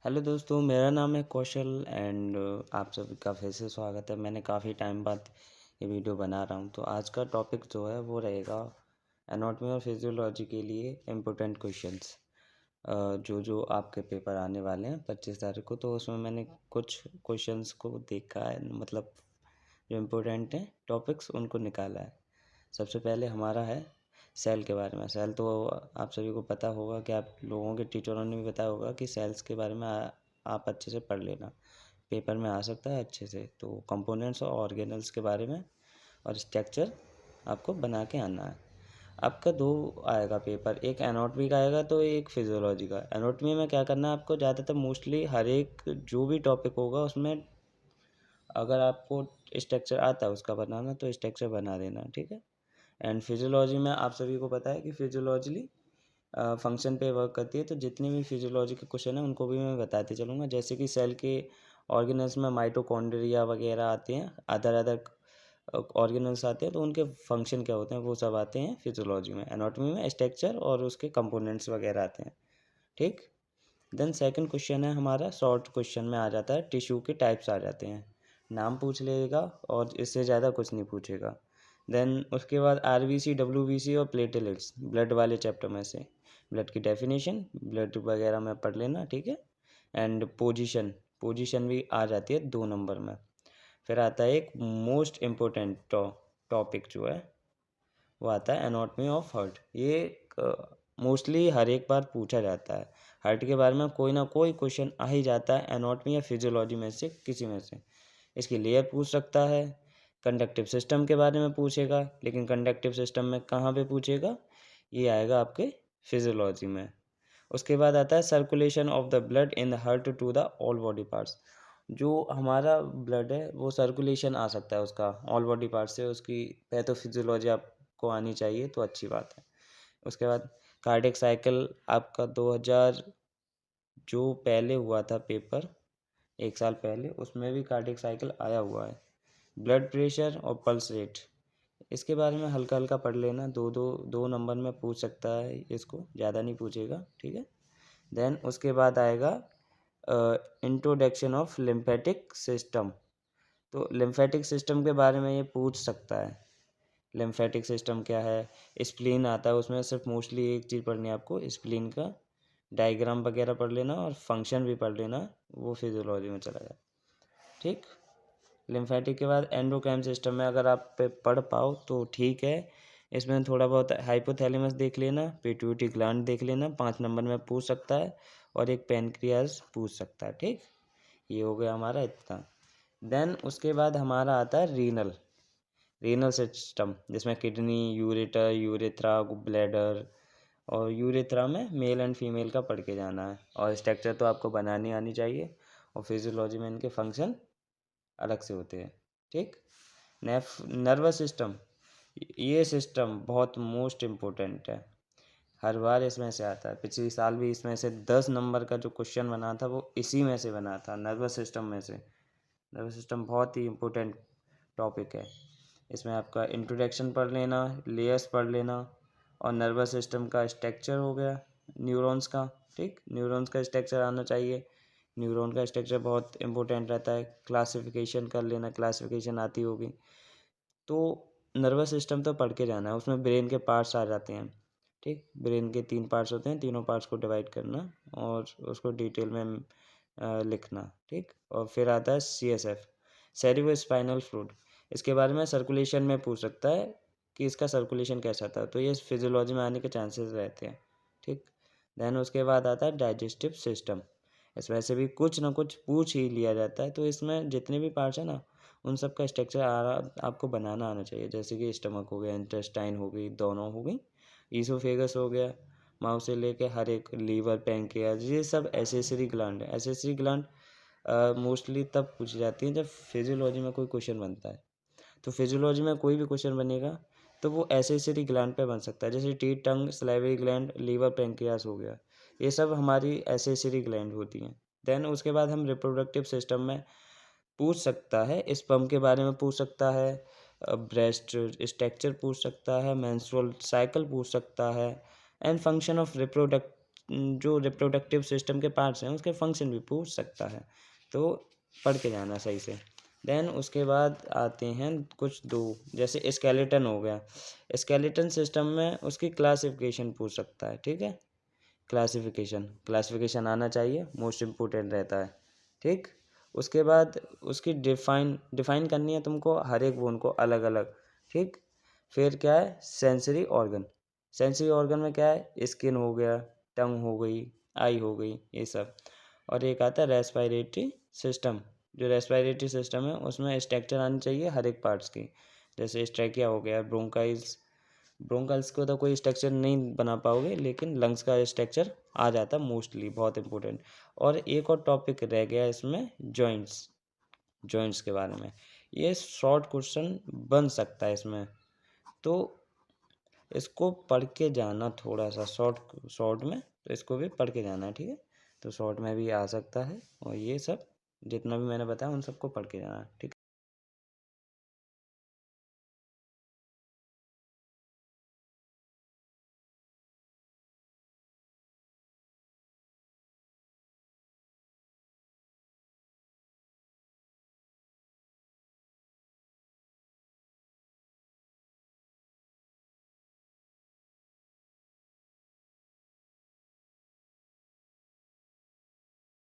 Hello दोस्तों, मेरा नाम है कौशल एंड आप सभी का फिर से स्वागत है। मैंने काफ़ी टाइम बाद ये वीडियो बना रहा हूँ। तो आज का टॉपिक जो है वो रहेगा एनाटॉमी और फिजियोलॉजी के लिए इम्पोर्टेंट क्वेश्चंस जो जो आपके पेपर आने वाले हैं 25 तारीख को। तो उसमें मैंने कुछ क्वेश्चंस को देखा है, मतलब जो इम्पोर्टेंट हैं टॉपिक्स उनको निकाला है। सबसे पहले हमारा है सेल के बारे में। सेल तो आप सभी को पता होगा कि आप लोगों के टीचरों ने भी बताया होगा कि सेल्स के बारे में आप अच्छे से पढ़ लेना, पेपर में आ सकता है अच्छे से। तो कंपोनेंट्स और ऑर्गेनल्स के बारे में और स्ट्रक्चर आपको बना के आना है। आपका दो आएगा पेपर, एक एनाटॉमी का आएगा तो एक फिजियोलॉजी का। एनाटॉमी में क्या करना है आपको, ज़्यादातर मोस्टली हर एक जो भी टॉपिक होगा उसमें अगर आपको स्ट्रक्चर आता है उसका बनाना तो स्ट्रक्चर बना देना, ठीक है। एंड फिजियोलॉजी में आप सभी को पता है कि फिजियोलॉजी फंक्शन पे वर्क करती है। तो जितने भी फिजियोलॉजी के क्वेश्चन हैं उनको भी मैं बताते चलूँगा। जैसे कि सेल के ऑर्गेनल्स में माइटोकॉन्ड्रिया वगैरह आते हैं, अदर अदर ऑर्गेनल्स आते हैं, तो उनके फंक्शन क्या होते हैं वो सब आते हैं फिजियोलॉजी में। एनाटॉमी में स्ट्रक्चर और उसके कंपोनेंट्स वगैरह आते हैं, ठीक। देन सेकंड क्वेश्चन है हमारा, शॉर्ट क्वेश्चन में आ जाता है टिश्यू के टाइप्स आ जाते हैं। नाम पूछ लेगा और इससे ज़्यादा कुछ नहीं पूछेगा। देन उसके बाद आरबीसी, डब्ल्यूबीसी और प्लेटलेट्स, ब्लड वाले चैप्टर में से ब्लड की डेफिनेशन, ब्लड वगैरह में पढ़ लेना, ठीक है। एंड पोजीशन, पोजीशन भी आ जाती है 2 नंबर में। फिर आता है एक मोस्ट इम्पोर्टेंट टॉपिक जो है वो आता है एनाटॉमी ऑफ हार्ट। ये मोस्टली हर एक बार पूछा जाता है। हार्ट के बारे में कोई ना कोई क्वेश्चन आ ही जाता है एनाटॉमी या फिजियोलॉजी में से किसी में से। इसकी लेयर पूछ सकता है, कंडक्टिव सिस्टम के बारे में पूछेगा, लेकिन कंडक्टिव सिस्टम में कहाँ पे पूछेगा, ये आएगा आपके फिजियोलॉजी में। उसके बाद आता है circulation of the blood in the heart to the all body parts. जो हमारा ब्लड है वो सर्कुलेशन आ सकता है उसका ऑल बॉडी पार्ट से, उसकी पैथोफिजियोलॉजी आपको आनी चाहिए तो अच्छी बात है। उसके बाद कार्डियक साइकिल आपका 2000 जो पहले हुआ था पेपर, 1 साल पहले, उसमें भी कार्डियक साइकिल आया हुआ है। ब्लड प्रेशर और पल्स रेट, इसके बारे में हल्का हल्का पढ़ लेना, दो नंबर में पूछ सकता है, इसको ज़्यादा नहीं पूछेगा, ठीक है। देन उसके बाद आएगा इंट्रोडक्शन ऑफ लिम्फेटिक सिस्टम। तो लिम्फेटिक सिस्टम के बारे में ये पूछ सकता है। लिम्फेटिक सिस्टम क्या है, स्प्लीन आता है उसमें, सिर्फ मोस्टली एक चीज़ पढ़नी है आपको, स्प्लीन का डायग्राम वगैरह पढ़ लेना और फंक्शन भी पढ़ लेना, वो फिजियोलॉजी में चला जाए, ठीक। लिम्फेटिक के बाद एंडोक्राइन सिस्टम में अगर आप पढ़ पाओ तो ठीक है। इसमें थोड़ा बहुत हाइपोथैलेमस देख लेना, पिट्यूटरी ग्लैंड देख लेना, 5 नंबर में पूछ सकता है, और एक पेनक्रियास पूछ सकता है, ठीक। ये हो गया हमारा इतना। देन उसके बाद हमारा आता है रीनल, रीनल सिस्टम, जिसमें किडनी, यूरेटर, यूरेथ्रा, ब्लैडर, और यूरेथ्रा में मेल एंड फीमेल का पढ़ के जाना है। और स्ट्रक्चर तो आपको बनानी आनी चाहिए, और फिजियोलॉजी में इनके फंक्शन अलग से होते हैं, ठीक। नर्वस सिस्टम, ये सिस्टम बहुत मोस्ट इम्पोर्टेंट है, हर बार इसमें से आता है। पिछले साल भी इसमें से 10 नंबर का जो क्वेश्चन बना था वो इसी में से बना था, नर्वस सिस्टम में से। नर्वस सिस्टम बहुत ही इम्पोर्टेंट टॉपिक है। इसमें आपका इंट्रोडक्शन पढ़ लेना, लेयर्स पढ़ लेना, और नर्वस सिस्टम का स्ट्रक्चर हो गया, न्यूरॉन्स का, ठीक। न्यूरॉन्स का स्ट्रक्चर आना चाहिए, न्यूरॉन का स्ट्रक्चर बहुत इंपॉर्टेंट रहता है। क्लासिफिकेशन कर लेना, क्लासिफिकेशन आती होगी। तो नर्वस सिस्टम तो पढ़ के जाना है, उसमें ब्रेन के पार्ट्स आ जाते हैं, ठीक। ब्रेन के 3 पार्ट्स होते हैं, तीनों पार्ट्स को डिवाइड करना और उसको डिटेल में लिखना, ठीक। और फिर आता है CSF, सेरिब्रो स्पाइनल फ्लूइड। इसके बारे में सर्कुलेशन में पूछ सकता है कि इसका सर्कुलेशन कैसा था, तो ये फिजियोलॉजी में आने के चांसेस रहते हैं, ठीक। देन उसके बाद आता है डाइजेस्टिव सिस्टम। इसमें से भी कुछ ना कुछ पूछ ही लिया जाता है। तो इसमें जितने भी पार्ट्स हैं ना, उन सब का स्ट्रक्चर आपको बनाना आना चाहिए। जैसे कि स्टमक हो गया, इंटेस्टाइन हो गई, दोनों हो गई, ईसोफेगस हो गया, माउथ से लेके हर एक, लीवर, पैंक्रियाज, ये सब एसेसरी ग्लैंड है। एसेसरी ग्लैंड मोस्टली तब पूछी जाती है जब फिजियोलॉजी में कोई क्वेश्चन बनता है। तो फिजियोलॉजी में कोई भी क्वेश्चन बनेगा तो वो एसेसरी ग्लैंड पे बन सकता है। जैसे टीथ, टंग, सलाइवरी ग्लैंड, लीवर, पैंक्रियास हो गया, ये सब हमारी एसेसरी ग्लैंड होती हैं। देन उसके बाद हम रिप्रोडक्टिव सिस्टम में पूछ सकता है, स्पर्म के बारे में पूछ सकता है, ब्रेस्ट स्ट्रक्चर पूछ सकता है, मेंस्ट्रुअल साइकिल पूछ सकता है, एंड फंक्शन ऑफ जो रिप्रोडक्टिव सिस्टम के पार्ट्स हैं उसके फंक्शन भी पूछ सकता है, तो पढ़ के जाना सही से। देन उसके बाद आते हैं कुछ दो, जैसे स्केलेटन हो गया। स्केलेटन सिस्टम में उसकी क्लासिफिकेशन पूछ सकता है, ठीक है। क्लासिफिकेशन आना चाहिए, मोस्ट इम्पोर्टेंट रहता है, ठीक। उसके बाद उसकी डिफाइन करनी है तुमको हर एक बोन को अलग अलग, ठीक। फिर क्या है, सेंसरी ऑर्गन में क्या है, स्किन हो गया, टंग हो गई, आई हो गई, ये सब। और एक आता है रेस्पिरेटरी सिस्टम। जो रेस्पिरेटरी सिस्टम है उसमें स्ट्रक्चर आनी चाहिए हर एक पार्ट्स की, जैसे स्ट्रैकिया हो गया, ब्रोंकाइल्स को तो कोई स्ट्रक्चर नहीं बना पाओगे, लेकिन लंग्स का स्ट्रक्चर आ जाता है मोस्टली, बहुत इंपॉर्टेंट। और एक और टॉपिक रह गया इसमें, जॉइंट्स के बारे में। ये शॉर्ट क्वेश्चन बन सकता है इसमें, तो इसको पढ़ के जाना थोड़ा सा शॉर्ट में, तो इसको भी पढ़ के जाना है, ठीक है। तो शॉर्ट में भी आ सकता है, और ये सब जितना भी मैंने बताया उन सबको पढ़ के जाना है, ठीक है।